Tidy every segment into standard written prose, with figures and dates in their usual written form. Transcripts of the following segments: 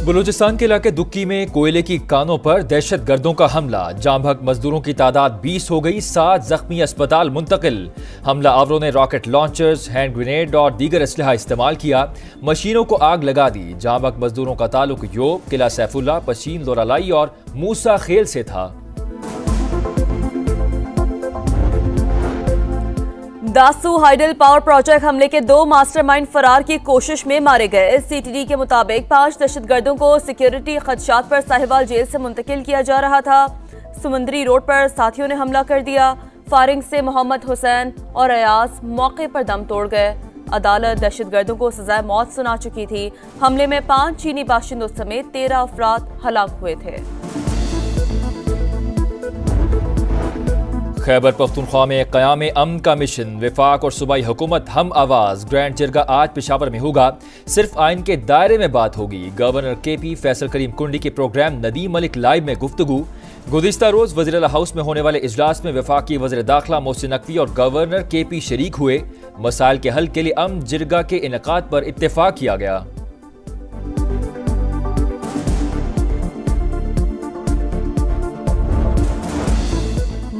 बलूचिस्तान के इलाके दुक्की में कोयले की कानों पर दहशत गर्दों का हमला। जाम बहक मजदूरों की तादाद 20 हो गई, 7 जख्मी अस्पताल मुंतकिल। हमला आवरों ने रॉकेट लॉन्चर्स, हैंड ग्रेनेड और दीगर असलहा इस्तेमाल किया, मशीनों को आग लगा दी। जाम बहक मजदूरों का ताल्लुक योब, किला सैफुल्ला, पशीन, लोरालाई और मूसा खेल से था। दासू हाइडल पावर प्रोजेक्ट हमले के 2 मास्टरमाइंड फरार की कोशिश में मारे गए। सीटीडी के मुताबिक 5 दहशतगर्दों को सिक्योरिटी खदशात पर साहिवाल जेल से मुंतकिल किया जा रहा था। समुंदरी रोड पर साथियों ने हमला कर दिया। फायरिंग से मोहम्मद हुसैन और अयाज मौके पर दम तोड़ गए। अदालत दहशतगर्दों को सजाए मौत सुना चुकी थी। हमले में 5 चीनी बाशिंदों समेत 13 अफराद हलाक हुए थे। खैबर पख्तूनख्वा में क़याम अमन का मिशन, विफाक और सूबाई हुकूमत हम आवाज़। ग्रैंड जिरगा आज पेशावर में होगा, सिर्फ आइन के दायरे में बात होगी। गवर्नर KP फैसल करीम कुंडी के प्रोग्राम नदीम मलिक लाइव में गुफ्तगू। गुज़िश्ता रोज़ वज़ीर हाउस में होने वाले इजलास में वफाकी वज़ीर दाखिला मोहसिन नकवी और गवर्नर KP शरीक हुए। मसाइल के हल के लिए अमन जिरगा के इनेकाद पर इत्तेफाक किया गया।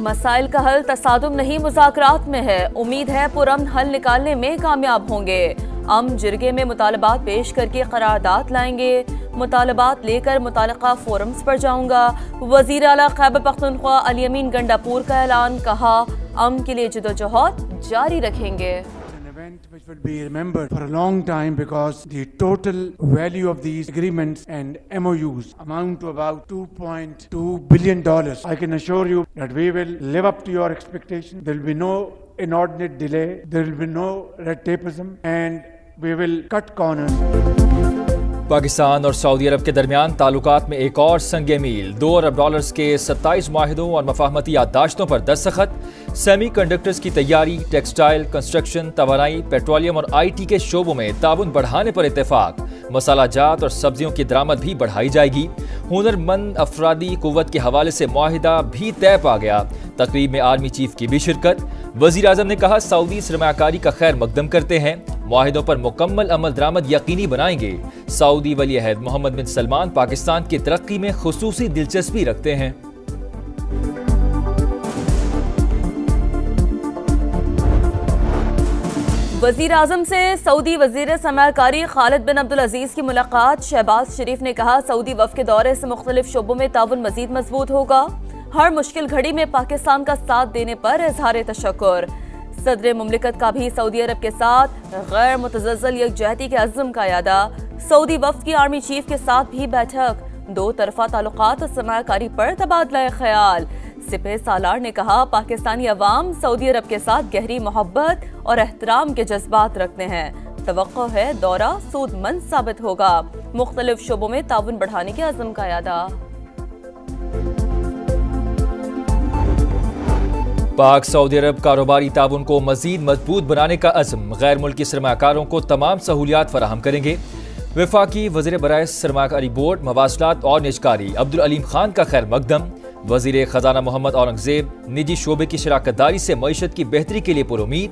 मसाइल का हल तसादुम नहीं, मुज़ाकरात में है। उम्मीद है पुरअमन हल निकालने में कामयाब होंगे। जिरगे में मुतालबात पेश करके करारदाद लाएंगे। मुतालबात लेकर मुतालिका फोरम्स पर जाऊंगा। वज़ीर आला खैबर पख्तूनख्वा अली अमीन गंडापुर का ऐलान, कहा अमन के लिए जदोजहद जारी रखेंगे। Which will be remembered for a long time because the total value of these agreements and MOUs amount to about $2.2 billion. I can assure you that we will live up to your expectations. There will be no inordinate delay. There will be no red tapeism, and we will cut corners. Pakistan और Saudi अरब के दरमियान ताल्लुकात में एक और संगे मील। $2 अरब के 27 माहिदों और मफाहमती याददाश्तों पर दस्तखत। सेमी कंडक्टर्स की तैयारी, टेक्सटाइल, कंस्ट्रक्शन, तवानाई, पेट्रोलियम और IT के शोबों में ताउन बढ़ाने पर इत्तेफाक। मसाला जात और सब्जियों की दरामद भी बढ़ाई जाएगी। हुनरमंद अफरादी कुव्वत के हवाले से मुआहिदा भी तय पा गया। तकरीब में आर्मी चीफ की भी शिरकत। वज़ीर आज़म ने कहा सऊदी सरमायाकारी का खैर मकदम करते हैं, मुआहिदों पर मुकम्मल अमल दरामद यकीनी बनाएंगे। सऊदी वली अहद मोहम्मद बिन सलमान पाकिस्तान की तरक्की में खुसूसी दिलचस्पी रखते हैं। वज़ीर आज़म से सऊदी वज़ीर सरमायाकारी खालिद बिन अब्दुल अजीज़ की मुलाकात। शहबाज शरीफ ने कहा सऊदी वफ़द के दौरे से मुख्तलिफ शोबों में ताउन मज़ीद मजबूत होगा। हर मुश्किल घड़ी में पाकिस्तान का साथ देने पर इज़हार तशक्कुर। सदर मुमलिकत का भी सऊदी अरब के साथ गैर मुतज़ल्ज़ल यकजहती के अज़्म का यादा। सऊदी वफ़द की आर्मी चीफ के साथ भी बैठक। 2 तरफ़ा ताल्लुकात और सरमायाकारी पर तबादला ख़याल। सिपह सालार ने कहा पाकिस्तानी अवाम सऊदी अरब के साथ गहरी मोहब्बत और एहतराम के जज्बात रखते हैं। तवक्को है दौरा सूदमंद साबित होगा। मुख्तलिफ शोबों में ताउन बढ़ाने के अज़्म का यादा। पाक सऊदी अरब कारोबारी ताउन को मजीद मजबूत बनाने का अज़्म। गैर मुल्की सरमायाकारों को तमाम सहूलियात फराहम करेंगे। वफाकी वज़ीर बराए सरमायाकारी बोर्ड, मवासलात और निजकारी अब्दुल अलीम खान का खैर मकदम। वज़ीर ख़जाना मोहम्मद औरंगज़ेब निजी शोबे की शराकतदारी से मईशत की बेहतरी के लिए पुरुमीद।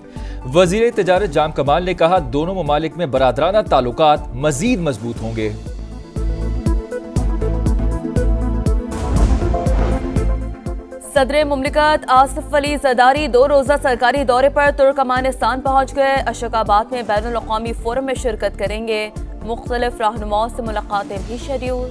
वज़ीर तिजारत जाम कमाल ने कहा दोनों ममालिक में बरादराना ताल्लुकात मजीद मजबूत होंगे। सदर मुमलिकत आसिफ अली ज़रदारी 2 रोज़ा सरकारी दौरे पर तुर्कमानिस्तान पहुँच गए। अशोकाबाद में बैनुल अक़वामी फोरम में शिरकत करेंगे। मुख्तलिफ रहनुमाओं से मुलाकातें भी शेड्यूल।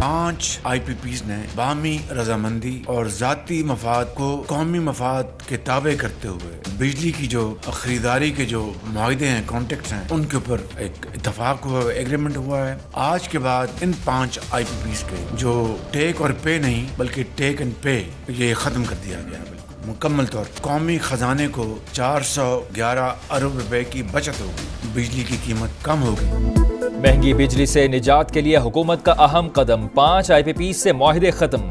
5 IPPs ने बामी रजामंदी और जाती मफाद को कौमी मफाद के ताबे करते हुए बिजली की जो खरीदारी के जो मुआहिदे हैं, कॉन्ट्रैक्ट्स हैं, उनके ऊपर एक इत्तफाक हुआ, एग्रीमेंट हुआ है। आज के बाद इन 5 IPPs के जो टेक और पे नहीं बल्कि टेक एंड पे, ये खत्म कर दिया गया। मुकम्मल तौर कौमी खजाने को 411 अरब रुपए की बचत होगी। बिजली की कीमत कम होगी। महंगी बिजली से निजात के लिए हुकूमत का अहम कदम। 5 IPPs से मुआहिदे खत्म।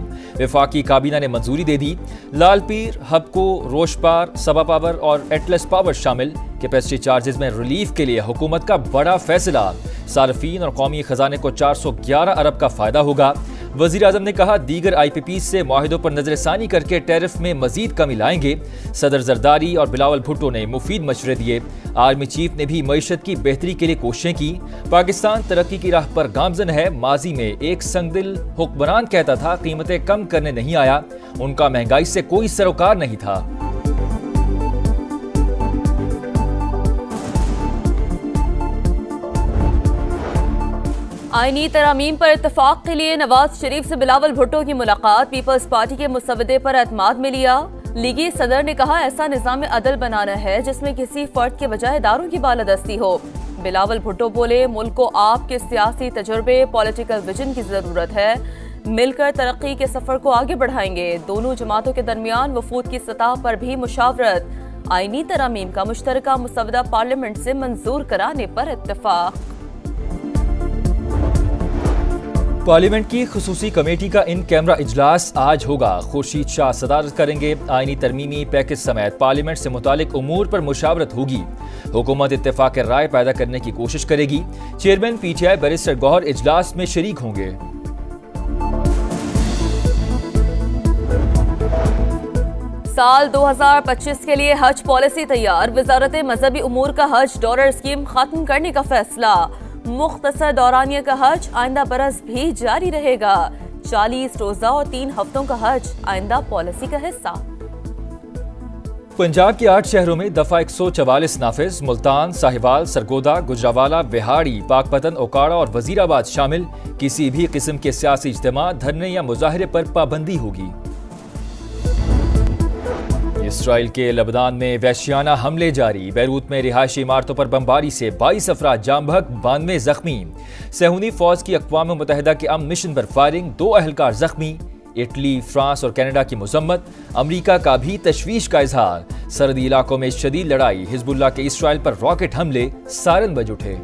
वफाकी काबीना ने मंजूरी दे दी। लालपीर, हबको, रोशपार, सबा पावर और एटलस पावर शामिल। कैपेसिटी चार्जेस में रिलीफ के लिए हुकूमत का बड़ा फैसला। सार्फिन और कौमी खजाने को 411 अरब का फायदा होगा। वजीर आजम ने कहा, दीगर IPP से मुआहिदों पर नजरसानी करके टैरिफ में मजीद कमी लाएंगे। सदर जरदारी और बिलावल भुट्टो ने मुफीद मशवरे दिए। आर्मी चीफ ने भी मईशत की बेहतरी के लिए कोशिशें की। पाकिस्तान तरक्की की राह पर गामजन है। माजी में एक संगदिल हुक्मरान कहता था, कीमतें कम करने नहीं आया, उनका महंगाई से कोई सरोकार नहीं था। आईनी तरामीम पर इत्तफाक के लिए नवाज शरीफ से बिलावल भुट्टो की मुलाकात। पीपल्स पार्टी के मुसवदे पर एतमाद में लिया। लीगी सदर ने कहा, ऐसा निजाम अदल बनाना है जिसमें किसी फर्द के बजाय इदारों की बालादस्ती हो। बिलावल भुट्टो बोले, मुल्क को आपके सियासी तजुर्बे, पॉलिटिकल विजन की जरूरत है। मिलकर तरक्की के सफर को आगे बढ़ाएंगे। दोनों जमातों के दरमियान वफूद की सतह पर भी मुशावरत। आईनी तरामीम का मुश्तरका मुसवदा पार्लियामेंट से मंजूर कराने पर इत्तफाक। पार्लियामेंट की खुसूसी कमेटी का इन कैमरा इजलास आज होगा। खुर्शीद शाह सदारत करेंगे। आईनी तरमीमी पैकेज समेत पार्लियामेंट से मुतालिक उमूर पर मुशावरत होगी। हुकूमत इत्तेफाक राय पैदा करने की कोशिश करेगी। चेयरमैन PTI बैरिस्टर गौहर इजलास में शरीक होंगे। साल 2025 के लिए हज पॉलिसी तैयार। वजारत मजहबी उमूर का हज डॉलर स्कीम खत्म करने का फैसला। मुख्तसर दौरानिया का हज आइंदा बरस भी जारी रहेगा। 40 रोजा और 3 हफ्तों का हज आइंदा पॉलिसी का हिस्सा। पंजाब के 8 शहरों में दफा 144 नाफिज। मुल्तान, साहिवाल, सरगोदा, गुजरावाला, बिहाड़ी, पाकपतन, ओकाड़ा और वजीराबाद शामिल। किसी भी किस्म के सियासी इज्तिमा, धरने या मुजाहरे पर पाबंदी होगी। इसराइल के लबनान में वहशियाना हमले जारी। बैरूत में रिहायशी इमारतों पर बमबारी से 22 अफराद जाम बहक, 92 जख्मी। सहूनी फौज की अक़वाम मुत्तहिदा के अमन मिशन पर फायरिंग, 2 अहलकार जख्मी। इटली, फ्रांस और कनाडा की मजम्मत। अमरीका का भी तशवीश का इजहार। सरहदी इलाकों में शदीद लड़ाई। हिजबुल्लाह के इसराइल पर रॉकेट हमले सारन बज उठे।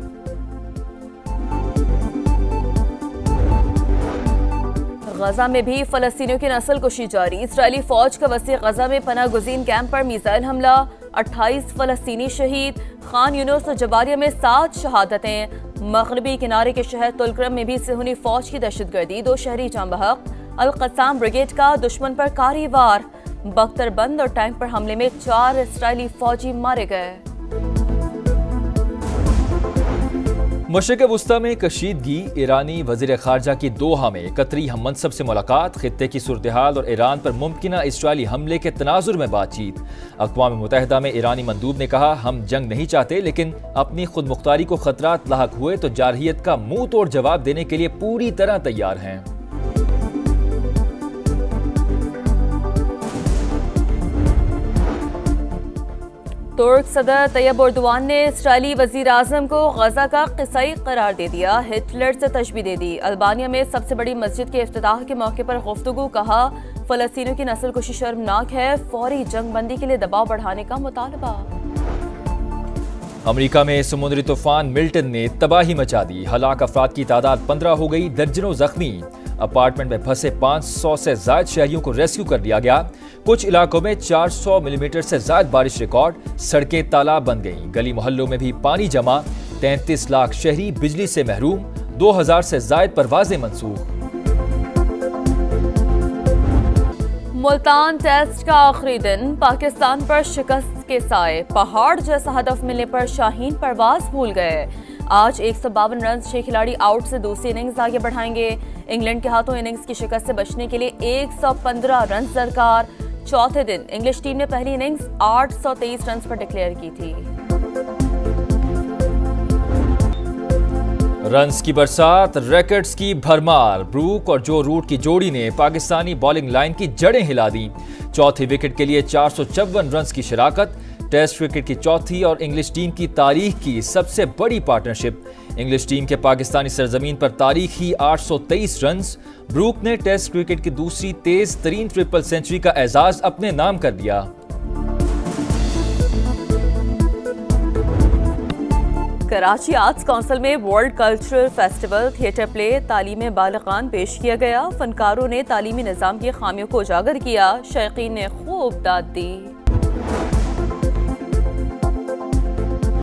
गजा में भी फलस्तीनियों की नस्ल कुशी जारी। इसराइली फौज का वसी गजा में पनाह गुज़ीन कैंप पर मिसाइल हमला। 28 फलस्तीनी शहीद। खान यूनुस और जबारिया में 7 शहादतें। मगरबी किनारे के शहर तुलकरम में भी सहूनी फौज की दहशतगर्दी, 2 शहरी जाम बहक। अल-क़स्साम ब्रिगेड का दुश्मन पर कारी वार। बख्तरबंद और टैंक पर हमले में 4 इसराइली फौजी मारे गए। मशरिक़ वुस्ता में कशीदगी। ईरानी वज़ीर ख़ारजा की दोहा में कतरी हम मनसब से मुलाकात। खित्ते की सूरत हाल और ईरान पर मुमकिना इसराइली हमले के तनाजुर में बातचीत। अक़वाम मुत्तहिदा में ईरानी मंदूब ने कहा, हम जंग नहीं चाहते, लेकिन अपनी खुद मुख्तारी को खतरात लाहक हुए तो जारहियत का मुंह तोड़ जवाब देने के लिए पूरी तरह तैयार हैं। तुर्क सदर तैयब एर्दोगान ने इसराइली वजीर आजम को गजा का क़िसाई करार दे दिया। हिटलर से तशबीह दे दी। अल्बानिया में सबसे बड़ी मस्जिद के इफ्तिताह के मौके पर गुफ्तगू। कहा, फलस्तीनियों की नस्ल कुशी शर्मनाक है। फौरी जंग बंदी के लिए दबाव बढ़ाने का मुतालबा। अमेरिका में समुद्री तूफान मिल्टन ने तबाही मचा दी। हलाक अफराद की तादाद 15 हो गई, दर्जनों जख्मी। अपार्टमेंट में फंसे 500 से ज्यादा शहरियों को रेस्क्यू कर लिया गया। कुछ इलाकों में 400 मिलीमीटर से ज्यादा बारिश रिकॉर्ड। सड़कें तालाब बन गईं। गली मोहल्लों में भी पानी जमा। 33 लाख शहरी बिजली से महरूम। 2000 से ज्यादा परवाजें मंसूख। मुल्तान टेस्ट का आखिरी दिन। पाकिस्तान पर शिकस्त के साए। पहाड़ जैसा हदफ मिलने पर शाहीन परवाज भूल गए। आज 152 रन 6 खिलाड़ी आउट से दूसरी इनिंग्स आगे बढ़ाएंगे। इंग्लैंड के हाथों इनिंग्स की शिकस्त से बचने के लिए 115 रन दरकार। चौथे दिन इंग्लिश टीम ने पहली इनिंग्स 823 रन पर डिक्लेयर की थी। रन्स की बरसात, रैकेट्स की भरमार। ब्रूक और जो रूट की जोड़ी ने पाकिस्तानी बॉलिंग लाइन की जड़ें हिला दी। चौथी विकेट के लिए 454 रन की शराकत। टेस्ट क्रिकेट की चौथी और इंग्लिश टीम की तारीख की सबसे बड़ी पार्टनरशिप। इंग्लिश टीम के पाकिस्तानी सरजमीन पर तारीखी 823 रन। ब्रूक ने टेस्ट क्रिकेट की दूसरी तेज तरीन ट्रिपल सेंचुरी का एजाज अपने नाम कर दिया। कराची आर्ट्स काउंसिल में world cultural festival theatre play तालीम बालिगान पेश किया गया। फनकारों ने तालीमी निज़ाम की खामियों को उजागर किया। शायकीन ने खूब दाद दी।